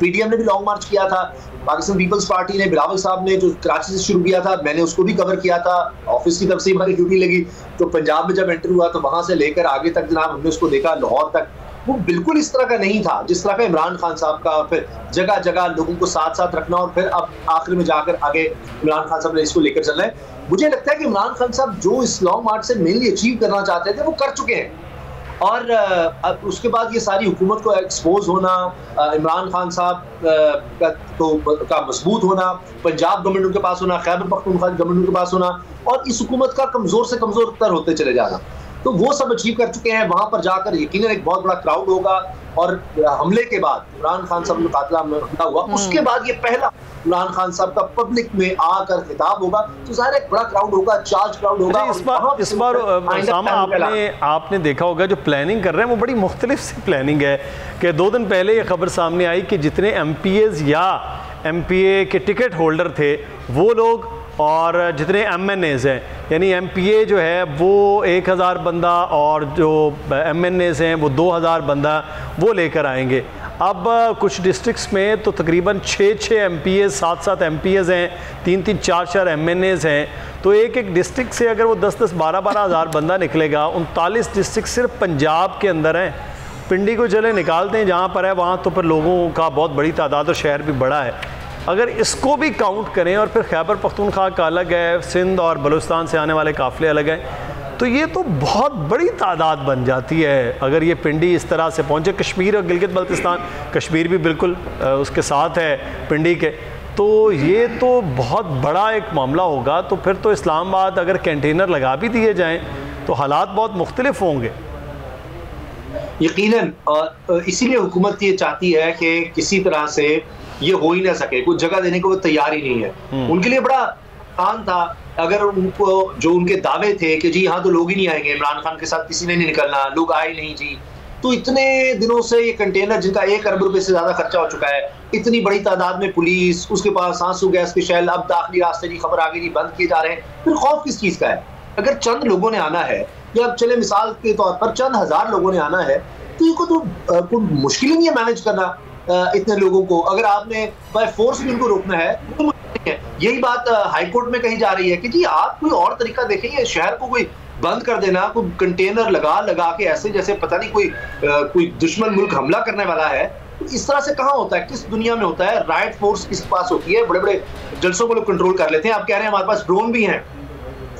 Speaker 3: पीडीएम ने भी लॉन्ग मार्च किया था, पाकिस्तान पीपल्स पार्टी ने, बिलावल साहब ने जो कराची से शुरू किया था, मैंने उसको भी कवर किया था, ऑफिस की तरफ से हमारी ड्यूटी लगी। तो पंजाब में जब एंटर हुआ तो वहां से लेकर आगे तक जनाब हमने उसको देखा, लाहौर तक, वो बिल्कुल इस तरह का नहीं था जिस तरह का इमरान खान साहब का, फिर जगह जगह लोगों को साथ साथ रखना, और फिर अब आखिर में जाकर आगे इमरान खान साहब ने इसको लेकर चलना है। मुझे लगता है कि इमरान खान साहब जो इस लॉन्ग मार्च से मेनली अचीव करना चाहते थे वो कर चुके हैं। और अब उसके बाद ये सारी हुकूमत को एक्सपोज होना, इमरान खान साहब का मजबूत होना, पंजाब गवर्नमेंट उनके पास होना, खैबर पख्तूनख्वा गवर्नमेंट उनके पास होना, और इस हुकूमत का कमजोर से कमजोर तर होते चले जाना, तो वो सब अचीव कर चुके हैं। वहां पर जाकर यकीनन एक बहुत बड़ा क्राउड होगा, और हमले के बाद इमरान खान साहब ने कातला हमला हुआ, उसके बाद ये पहला इमरान खान साहब का पब्लिक में आकर खिताब होगा, तो ज़ाहिर एक बड़ा क्राउड होगा, चार्ज क्राउड होगा।
Speaker 2: इस बार उसामा आपने देखा होगा जो प्लानिंग कर रहे हैं वो बड़ी मुख्तलिफ सी प्लानिंग है कि 2 दिन पहले ये खबर सामने आई कि जितने MPAs या MPA के टिकट होल्डर थे वो लोग, और जितने MNAs हैं, यानी MPA जो है वो 1000 बंदा और जो MNAs हैं वो 2000 बंदा वो लेकर आएंगे। अब कुछ डिस्ट्रिक्ट्स में तो तकरीबन 6-6 MPAs, 7-7 MPAs हैं, 3-3, 4-4 MNAs हैं, तो एक एक डिस्ट्रिक्ट से अगर वो 10-10, 12-12 हज़ार बंदा निकलेगा, 39 डिस्ट्रिक्ट सिर्फ पंजाब के अंदर हैं। पिंडी को चले निकालते हैं जहाँ पर है, वहाँ तो फिर लोगों का बहुत बड़ी तादाद और शहर भी बड़ा है। अगर इसको भी काउंट करें और फिर खैबर पख्तूनख्वा का अलग है, सिंध और बलूचिस्तान से आने वाले काफ़िले अलग हैं, तो ये तो बहुत बड़ी तादाद बन जाती है। अगर ये पिंडी इस तरह से पहुँचे, कश्मीर और गिलगित बल्तिस्तान, कश्मीर भी बिल्कुल उसके साथ है पिंडी के, तो ये तो बहुत बड़ा एक मामला होगा। तो फिर तो इस्लामाबाद अगर कंटेनर लगा भी दिए जाएँ तो हालात बहुत मुख्तलिफ होंगे।
Speaker 3: यकीनन इसीलिए हुकूमत ये चाहती है कि किसी तरह से ये हो ही ना सके, कुछ जगह देने को वो तैयार ही नहीं है। उनके लिए बड़ा आसान था अगर उनको जो उनके दावे थे कि जी यहाँ तो लोग ही नहीं आएंगे, इमरान खान के साथ किसी ने नहीं निकलना, लोग आए नहीं जी, तो इतने दिनों से ये कंटेनर जिनका 1 अरब रुपए से ज्यादा खर्चा हो चुका है, इतनी बड़ी तादाद में पुलिस, उसके पास आंसू गैस के शेल, अब दाखिली रास्ते की खबर आगे नहीं बंद किए जा रहे हैं, फिर खौफ किस चीज का है? अगर चंद लोगों ने आना है या अब चले मिसाल के तौर पर चंद हजार लोगों ने आना है तो इनको तो कोई मुश्किल ही नहीं है मैनेज करना इतने लोगों को। अगर आपने बाय फोर्स भी इनको रोकना है तो मुश्किल है। यही बात हाईकोर्ट में कही जा रही है कि जी आप कोई और तरीका देखें, ये शहर को कोई बंद कर देना, कोई कंटेनर लगा के ऐसे जैसे पता नहीं कोई दुश्मन मुल्क हमला करने वाला है, तो इस तरह से कहाँ होता है, किस दुनिया में होता है? राइट फोर्स किसके पास होती है? बड़े बड़े जलसों को लोग कंट्रोल कर लेते हैं। आप कह रहे हैं हमारे पास ड्रोन भी हैं,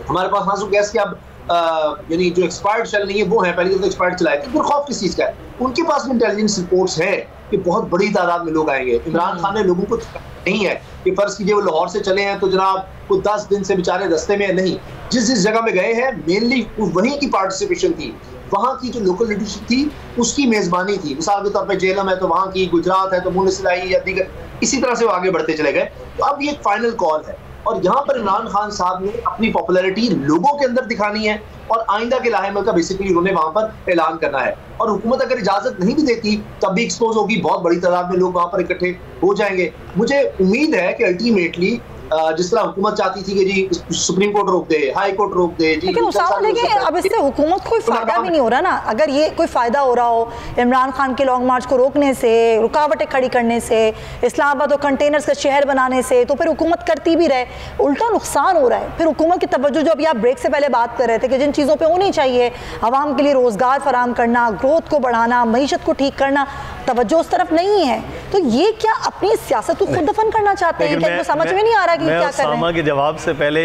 Speaker 3: हमारे पास आंसू गैस के अब यानी जो एक्सपायर्ड शेल नहीं है वो है, पहले तो एक्सपायर्ड चलाए थे, फिर खौफ किस चीज का है? उनके पास भी इंटेलिजेंस रिपोर्ट्स है कि बहुत बड़ी तादाद में लोग आएंगे। इमरान खान ने लोगों को नहीं है कि फर्ज कीजिए वो लाहौर से चले हैं तो जनाब वो 10 दिन से बेचारे रास्ते में नहीं, जिस जगह में गए हैं मेनली वहीं की पार्टिसिपेशन थी, वहां की जो लोकल लीडरशिप थी उसकी मेजबानी थी। मिसाल के तौर पर जेलम है तो वहां की, गुजरात है तो मुनसिलाई या दीगर, इसी तरह से वो आगे बढ़ते चले गए। तो अब ये फाइनल कॉल है और यहाँ पर इमरान खान साहब ने अपनी पॉपुलैरिटी लोगों के अंदर दिखानी है और आइंदा के लाहेमल का बेसिकली उन्होंने वहां पर ऐलान करना है। और हुकूमत अगर इजाजत नहीं भी देती तब भी एक्सपोज होगी, बहुत बड़ी तादाद में लोग वहां पर इकट्ठे हो जाएंगे। मुझे उम्मीद है कि अल्टीमेटली जिस तरह हुकूमत चाहती थी कि जी सुप्रीम कोर्ट रोक दे, हाई कोर्ट रोक दे जी,
Speaker 1: लेकिन देखिए अब इससे हुकूमत को कोई फायदा भी नहीं हो रहा ना। अगर ये कोई फायदा हो रहा हो इमरान खान के लॉन्ग मार्च को रोकने से, रुकावटें खड़ी करने से, इस्लामाबाद और कंटेनर्स का शहर बनाने से, तो फिर हुकूमत करती भी रहे, उल्टा नुकसान हो रहा है। फिर हुकूमत की तवज्जो, जो अभी आप ब्रेक से पहले बात कर रहे थे कि जिन चीज़ों पर होनी चाहिए, आवाम के लिए रोजगार फराम करना, ग्रोथ को बढ़ाना, मईशत को ठीक करना, तवज्जो उस तरफ नहीं है। तो ये क्या अपनी सियासत को खुद दफन करना चाहते हैं? क्या समझ में नहीं आ रहा कि क्या कर रहे हैं?
Speaker 2: के जवाब से पहले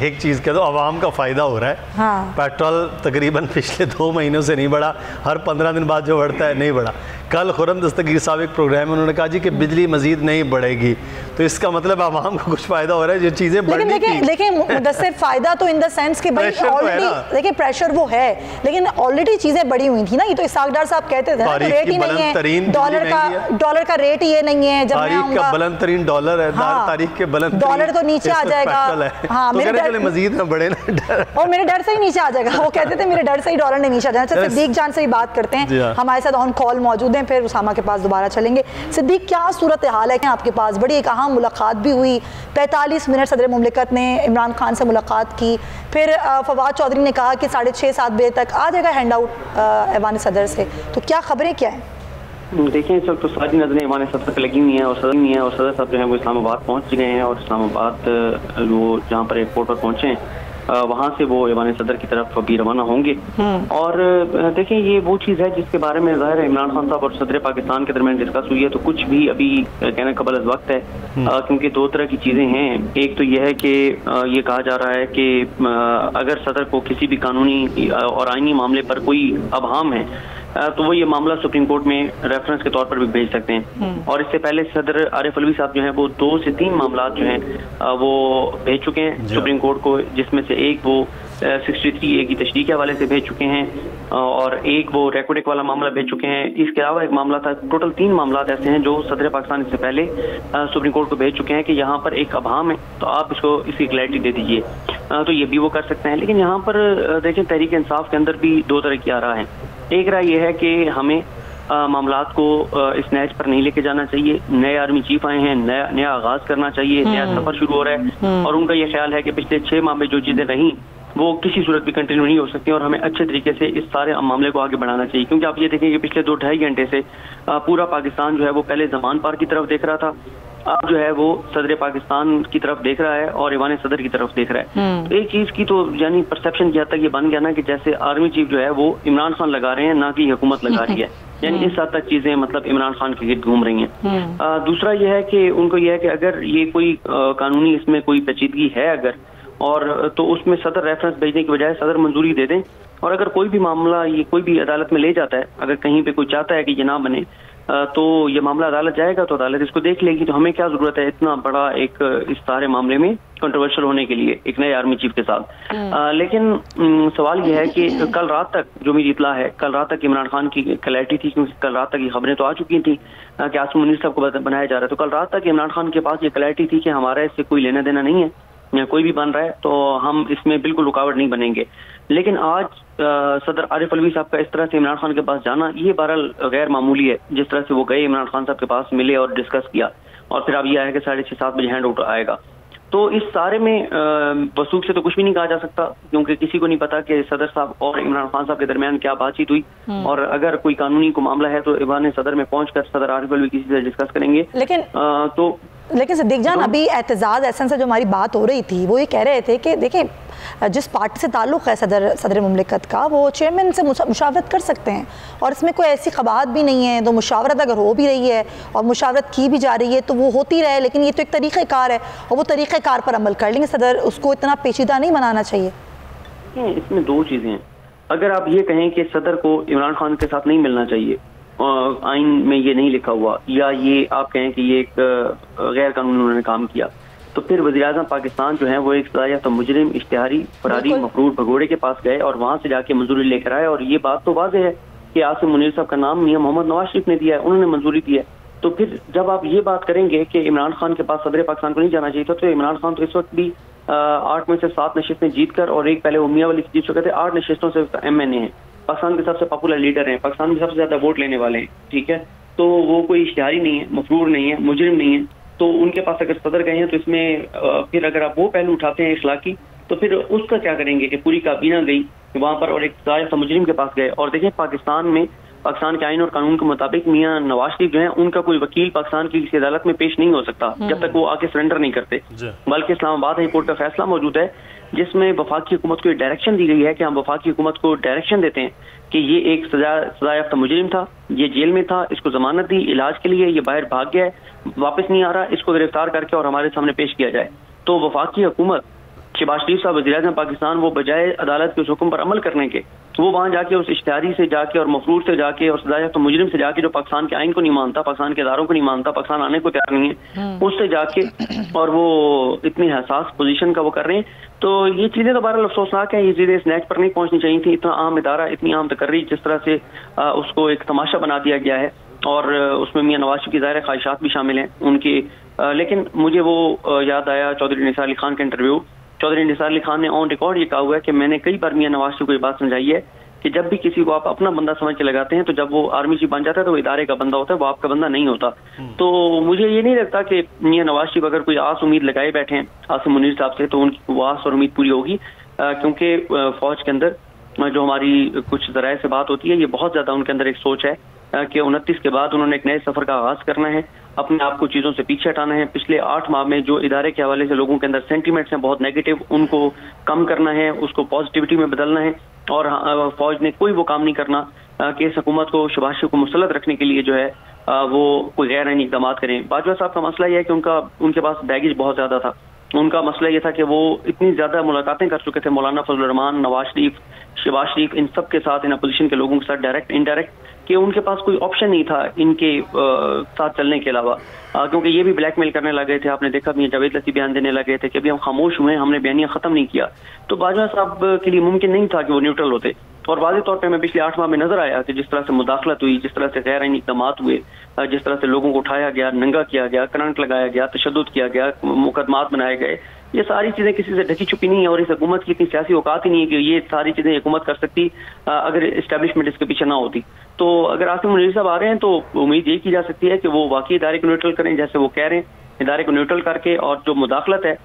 Speaker 2: एक चीज़ कह दो, आवाम का फ़ायदा हो रहा है। पेट्रोल तकरीबन पिछले 2 महीनों से नहीं बढ़ा, हर 15 दिन बाद जो बढ़ता है नहीं बढ़ा। कल खुर्रम दस्तगीर साहब एक प्रोग्राम में उन्होंने कहा जी कि बिजली मजीद नहीं बढ़ेगी, तो इसका मतलब आवाम को कुछ फ़ायदा हो रहा है, जो चीज़ें बढ़ने की।
Speaker 1: लेकिन मुदस्सिर फ़ायदा तो इन द सेंस कि भाई ऑलरेडी देखिए प्रेशर वो है, लेकिन ऑलरेडी चीज़ें बढ़ी हुई थी ना। ये तो इसाक डार साहब कहते थे रेट ही नहीं है, डॉलर का रेट ही ये नहीं है, जब
Speaker 2: तारीख का बुलंद तरीन डॉलर है, तारीख के बुलंद
Speaker 1: डॉलर तो नीचे आ जाएगा। हाँ, मेरे डर
Speaker 2: मजीद में बढ़े ना,
Speaker 1: और मेरे डर से ही नीचे आ जाएगा। वो कहते थे मेरे डर से ही डॉलर नहीं नीचे आ जाना। अच्छा, सिद्दीक जान से भी बात करते हैं, हमारे साथ ऑन कॉल मौजूद हैं, फिर उसामा के पास दोबारा चलेंगे। सिद्दीक, क्या सूरत हाल है? आपके पास बड़ी एक अहम मुलाकात भी हुई, 45 मिनट सदर मुमलिकत ने इमरान खान से मुलाकात की, फिर फवाद चौधरी ने कहा कि 6:30-7 बजे तक आ जाएगा हैंड आउट ऐवान सदर से, तो क्या खबरें क्या हैं?
Speaker 5: देखिए, इस वक्त तो सारी नजरें ईवान सदर पर लगी हुई हैं और सदर साहब जो है वो इस्लामाबाद पहुंच गए हैं और इस्लामाबाद वो जहाँ पर एयरपोर्ट पर पहुंचे हैं वहाँ से वो ईवान सदर की तरफ अभी रवाना होंगे। और देखें, ये वो चीज़ है जिसके बारे में ज़ाहिर है इमरान खान साहब और सदर पाकिस्तान के दरमियान डिस्कस हुई है, तो कुछ भी अभी कहना कबल अज़ वक्त है, क्योंकि 2 तरह की चीज़ें हैं। एक तो यह है कि ये कहा जा रहा है कि अगर सदर को किसी भी कानूनी और आईनी मामले पर कोई अबहम है तो वो ये मामला सुप्रीम कोर्ट में रेफरेंस के तौर पर भी भेज सकते हैं। और इससे पहले सदर आरिफ अलवी साहब जो हैं वो 2 से 3 मामला जो हैं वो भेज चुके हैं सुप्रीम कोर्ट को, जिसमें से एक वो 63A की तशरीह के हवाले से भेज चुके हैं और एक वो रेकोडेक वाला मामला भेज चुके हैं। इसके अलावा एक मामला था, टोटल 3 मामला ऐसे हैं जो सदर पाकिस्तान इससे पहले सुप्रीम कोर्ट को भेज चुके हैं कि यहाँ पर एक अभाम है तो आप इसकी क्लैरिटी दे दीजिए, तो ये भी वो कर सकते हैं। लेकिन यहाँ पर देखें, तहरीक इंसाफ के अंदर भी 2 तरह की आ रहा है। एक राय यह है कि हमें मामलात को इस नहज पर नहीं लेके जाना चाहिए, नए आर्मी चीफ आए हैं, नया आगाज करना चाहिए, नया सफर शुरू हो रहा है और उनका यह ख्याल है कि पिछले 6 माह में जो चीजें रहीं वो किसी सूरत भी कंटिन्यू नहीं हो सकती और हमें अच्छे तरीके से इस सारे मामले को आगे बढ़ाना चाहिए। क्योंकि आप ये देखें कि पिछले 2-2.5 घंटे से पूरा पाकिस्तान जो है वो पहले जमान पार की तरफ देख रहा था, अब जो है वो सदर पाकिस्तान की तरफ देख रहा है और ईवान सदर की तरफ देख रहा है। तो एक चीज की तो यानी परसेप्शन की हद तक ये बन गया ना कि जैसे आर्मी चीफ जो है वो इमरान खान लगा रहे हैं, ना कि हुकूमत लगा रही है, यानी इस हद तक चीजें मतलब इमरान खान के गिर्द घूम रही हैं। दूसरा यह है कि उनको यह है कि अगर ये कोई कानूनी इसमें कोई पेचीदगी है अगर और तो उसमें सदर रेफरेंस भेजने की बजाय सदर मंजूरी दे दें और अगर कोई भी मामला ये कोई भी अदालत में ले जाता है, अगर कहीं पे कोई चाहता है कि ये ना बने तो ये मामला अदालत जाएगा तो अदालत इसको देख लेगी। तो हमें क्या जरूरत है इतना बड़ा एक इस सारे मामले में कंट्रोवर्शियल होने के लिए एक नए आर्मी चीफ के साथ। लेकिन सवाल यह है कि कल रात तक जो मेरी इतला है, कल रात तक इमरान खान की क्लैरिटी थी, क्योंकि कल रात तक ये खबरें तो आ चुकी थी कि आसिम मुनीर साहब को बनाया जा रहा है। तो कल रात तक इमरान खान के पास ये क्लैरिटी थी कि हमारा इससे कोई लेना देना नहीं है, या कोई भी बन रहा है तो हम इसमें बिल्कुल रुकावट नहीं बनेंगे। लेकिन आज सदर आरिफ अलवी साहब का इस तरह से इमरान खान के पास जाना, ये बहरहाल गैर मामूली है। जिस तरह से वो गए इमरान खान साहब के पास, मिले और डिस्कस किया, और फिर अब यह है कि 6:30-7 बजे हैंड आउट आएगा। तो इस सारे में वसूख से तो कुछ भी नहीं कहा जा सकता, क्योंकि किसी को नहीं पता कि सदर साहब और इमरान खान साहब के दरमियान क्या बातचीत हुई। और अगर कोई कानूनी को मामला है तो ईवान सदर में पहुंचकर सदर आरिफ अलवी किसी से डिस्कस करेंगे।
Speaker 1: लेकिन सिद्दीक जान, अभी एतजाज एहसन से जो हमारी बात हो रही थी, वो ये कह रहे थे कि देखिए जिस पार्टी से ताल्लुक़ है सदर मुमलिकत का, वो चेयरमैन से मुशावरत कर सकते हैं, और इसमें कोई ऐसी ख़बात भी नहीं है। तो मुशावरत अगर हो भी रही है और मुशावरत की भी जा रही है तो वो होती रहे, लेकिन ये तो एक तरीक़ेकार है और वो तरीक़ेकार पर अमल कर लेंगे सदर, उसको इतना पेचीदा नहीं बनाना चाहिए।
Speaker 5: इसमें दो चीज़ें हैं। अगर आप ये कहें कि सदर को इमरान खान के साथ नहीं मिलना चाहिए, आइन में ये नहीं लिखा हुआ, या ये आप कहें कि ये एक गैर कानूनी उन्होंने काम किया, तो फिर वज़ीर-ए-आज़म पाकिस्तान जो है वो एक सजायाफ्ता मुजरिम, इश्तिहारी, फरारी, मफरूर भगोड़े के पास गए और वहां से जाके मंजूरी लेकर आए। और ये बात तो वाज़ेह है कि आसिम मुनीर साहब का नाम मियां मोहम्मद नवाज शरीफ ने दिया है, उन्होंने मंजूरी दी है। तो फिर जब आप ये बात करेंगे कि इमरान खान के पास सदर पाकिस्तान को नहीं जाना चाहिए था, तो इमरान खान तो इस वक्त भी 8 में से 7 नशिस्तें जीत कर, और एक पहले वो मियां वाली जीत चुके थे, 8 नशिस्तों से MNA है, पाकिस्तान के सबसे पॉपुलर लीडर हैं, पाकिस्तान में सबसे ज्यादा वोट लेने वाले हैं, ठीक है। तो वो कोई इश्तिहारी नहीं है, मफरूर नहीं है, मुजरिम नहीं है। तो उनके पास अगर सदर गए हैं तो इसमें फिर अगर आप वो पहलू उठाते हैं इखलाकी, तो फिर उसका क्या करेंगे कि पूरी काबीना गई वहां पर और एक सजायाफ्ता मुजरिम के पास गए। और देखिए पाकिस्तान में, पाकिस्तान के आइन और कानून के मुताबिक मियां नवाज शरीफ जो है उनका कोई वकील पाकिस्तान की किसी अदालत में पेश नहीं हो सकता जब तक वो आके सरेंडर नहीं करते। बल्कि इस्लामाबाद हाई कोर्ट का फैसला मौजूद है जिसमें वफाकी हुकूमत को डायरेक्शन दी गई है कि हम वफाकी हुकूमत को डायरेक्शन देते हैं कि ये एक सजायाफ्ता मुजरिम था, ये जेल में था, इसको जमानत दी इलाज के लिए, ये बाहर भाग गया है, वापस नहीं आ रहा, इसको गिरफ्तार करके और हमारे सामने पेश किया जाए। तो वफाकी हुकूमत, शहबाज शरीफ साहब वज़ीर-ए-आज़म पाकिस्तान, वो बजाय अदालत के उस हुक्म पर अमल करने के, वो वहां जाके उस इश्तिहारी से जाके और मफरूर से जाके और सजायाफ्ता मुजरिम से जाके जो पाकिस्तान के आइन को नहीं मानता, पाकिस्तान के इदारों को नहीं मानता, पाकिस्तान आने को तैयार नहीं है, उससे जाके और वो इतनी हसास पोजीशन का वो कर रहे हैं। तो ये चीजें तो बहरहाल अफसोसनाक है, ये चीजें इस नेट पर नहीं पहुंचनी चाहिए थी। इतना आम इदारा, इतनी आम तकर्री जिस तरह से उसको एक तमाशा बना दिया गया है, और उसमें मियां नवाज शरीफ की ज़ाहिर ख्वाहिशात भी शामिल हैं उनकी। लेकिन मुझे वो याद आया चौधरी निसार अली खान का इंटरव्यू। चौधरी निसार अली खान ने ऑन रिकॉर्ड ये कहा हुआ है कि मैंने कई बार मियां नवाज शरीफ को ये बात समझाई है कि जब भी किसी को आप अपना बंदा समझ के लगाते हैं, तो जब वो आर्मी चीफ बन जाता है तो वो इदारे का बंदा होता है, वो आपका बंदा नहीं होता। तो मुझे ये नहीं लगता कि मियां नवाज शरीफ अगर कोई आस उम्मीद लगाए बैठे हैं आसिम मुनीर साहब से, तो उनकी वो आस और उम्मीद पूरी होगी, क्योंकि फौज के अंदर जो हमारी कुछ जराए से बात होती है, ये बहुत ज्यादा उनके अंदर एक सोच है कि 29 के बाद उन्होंने एक नए सफर का आगाज करना है, अपने आप को चीजों से पीछे हटाना है। पिछले 8 माह में जो इदारे के हवाले से लोगों के अंदर सेंटीमेंट्स हैं बहुत नेगेटिव, उनको कम करना है, उसको पॉजिटिविटी में बदलना है। और फौज ने कोई वो काम नहीं करना कि इस हुकूमत को, शहबाज शरीफ को मुसल्लत रखने के लिए जो है वो कोई गैर आईनी इक़दाम करें। बाजवा साहब का मसला यह है कि उनके पास बैगेज बहुत ज्यादा था। उनका मसला ये था कि वो इतनी ज्यादा मुलाकातें कर चुके थे मौलाना फजल रहमान, नवाज शरीफ, शहबाज शरीफ, इन सब के साथ, इन अपोजिशन के लोगों के साथ डायरेक्ट इनडायरेक्ट, कि उनके पास कोई ऑप्शन नहीं था इनके साथ चलने के अलावा, क्योंकि ये भी ब्लैकमेल करने लगे थे। आपने देखा भी जावेद लतीफ बयान देने लगे थे कि अभी हम खामोश हुए, हमने बयानिया खत्म नहीं किया। तो बाजवा साहब के लिए मुमकिन नहीं था कि वो न्यूट्रल होते। और वाज़ेह तौर पे हमें पिछले 8 माह में नजर आया कि जिस तरह से मुदाखलत हुई, जिस तरह से गैर आईनी इक़दाम हुए, जिस तरह से लोगों को उठाया गया, नंगा किया गया, करंट लगाया गया, तशद्दुद किया गया, मुकदमात बनाए गए, ये सारी चीजें किसी से ढकी छुपी नहीं है। और इस हुकूमत की इतनी सियासी औकात ही नहीं है कि ये सारी चीजें हुकूमत कर सकती अगर एस्टेब्लिशमेंट इसके पीछे ना होती। तो अगर आसिम मुनीर साहब आ रहे हैं तो उम्मीद ये की जा सकती है कि वो वाकई इदारे को न्यूट्रल करें, जैसे वो कह रहे हैं, इदारे को न्यूट्रल करके। और जो मुदाखलत है,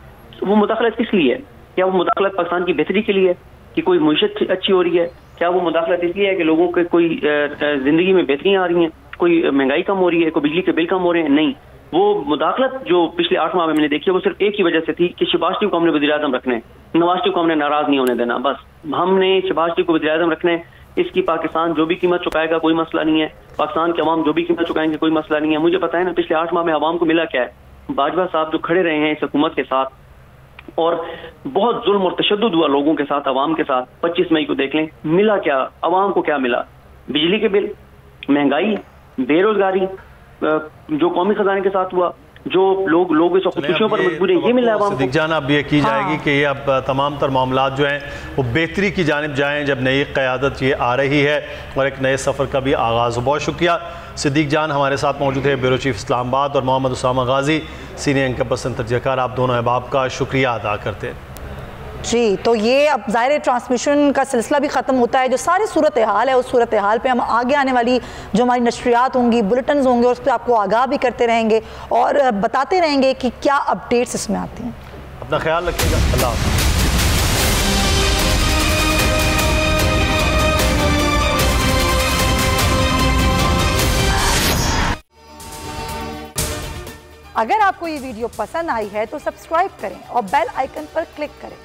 Speaker 5: वो मुदाखलत किस लिए है? क्या वो मुदाखलत पाकिस्तान की बेहतरी के लिए है कि कोई मुईशत अच्छी हो रही है? क्या वो मुदाखलत इसलिए है कि लोगों के कोई जिंदगी में बेहतरियां आ रही हैं, कोई महंगाई कम हो रही है, कोई बिजली के बिल कम हो रहे हैं? नहीं, वो मुदाखलत जो पिछले 8 माह में मैंने देखी है वो सिर्फ एक ही वजह से थी कि शहबाज शरीफ को हमने वज़ीर-ए-आज़म रखना है, नवाज शरीफ को हमने नाराज नहीं होने देना। बस हमने शहबाज शरीफ को वज़ीर-ए-आज़म रखना है, इसकी पाकिस्तान जो भी कीमत चुकाएगा कोई मसला नहीं है, पाकिस्तान के अवाम जो भी कीमत चुकाएंगे कोई मसला नहीं है। मुझे पता है ना पिछले 8 माह में अवाम को मिला क्या है। बाजवा साहब जो खड़े रहे हैं इस हुकूमत के साथ, और बहुत जुल्म और तशद्दुद हुआ लोगों के साथ, अवाम के साथ। 25 मई को देख लें, मिला क्या अवाम को? क्या मिला? बिजली के बिल, महंगाई, बेरोजगारी, जो कौमी खजाने के साथ हुआ, जो लोग इस खुशियों पर मजबूर है, ये मिला है
Speaker 2: सिद्दीक जान। अब ये की जाएगी कि ये अब तमाम तर मामलात जो हैं वो बेहतरी की जानिब जाएँ जब नई क़यादत ये आ रही है और एक नए सफ़र का भी आगाज़ हो। बहुत शुक्रिया सिद्दीक जान हमारे साथ मौजूद है, ब्यूरो चीफ इस्लामाबाद, और मोहम्मद उसामा गाजी सीनियर एंकर पर्सन तर्जुमाकार। आप दोनों अहबाब का शुक्रिया अदा करते हैं
Speaker 1: जी। तो ये अब ज़ाहिर ट्रांसमिशन का सिलसिला भी ख़त्म होता है। जो सारी सूरत हाल है उस सूरत हाल पे हम आगे आने वाली जो हमारी नशरियात होंगी, बुलेटिन होंगे, उस पर आपको आगाह भी करते रहेंगे और बताते रहेंगे कि क्या अपडेट्स इसमें आती हैं।
Speaker 2: अपना ख्याल रखिएगा। अल्लाह हाफ़िज़।
Speaker 1: अगर आपको ये वीडियो पसंद आई है तो सब्सक्राइब करें और बेल आइकन पर क्लिक करें।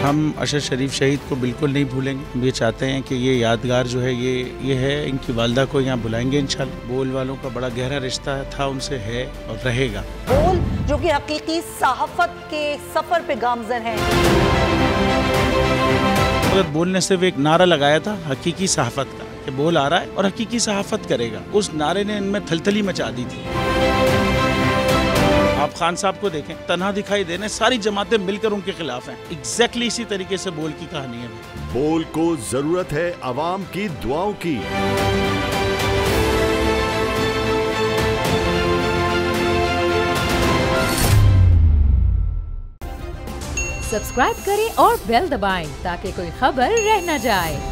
Speaker 6: हम अशर शरीफ शहीद को बिल्कुल नहीं भूलेंगे। हम ये चाहते हैं कि ये यादगार जो है ये है, इनकी वालदा को यहाँ बुलाएंगे इंशाल्लाह। बोल वालों का बड़ा गहरा रिश्ता था उनसे, है और रहेगा।
Speaker 1: बोल जो कि हकीकी सहाफत के सफर पे गामजन है।
Speaker 6: बोल ने सिर्फ एक नारा लगाया था हकीकी सहाफत का, कि बोल आ रहा है और हकीकी सहाफत करेगा। उस नारे ने इनमें थलथली मचा दी थी। आप खान साहब को देखें, तन्हा दिखाई देने, सारी जमातें मिलकर उनके खिलाफ हैं। एग्जैक्टली इसी तरीके से बोल की कहानी है।
Speaker 7: बोल को जरूरत है अवाम की दुआओं की।
Speaker 4: सब्सक्राइब करें और बेल दबाएं ताकि कोई खबर रह न जाए।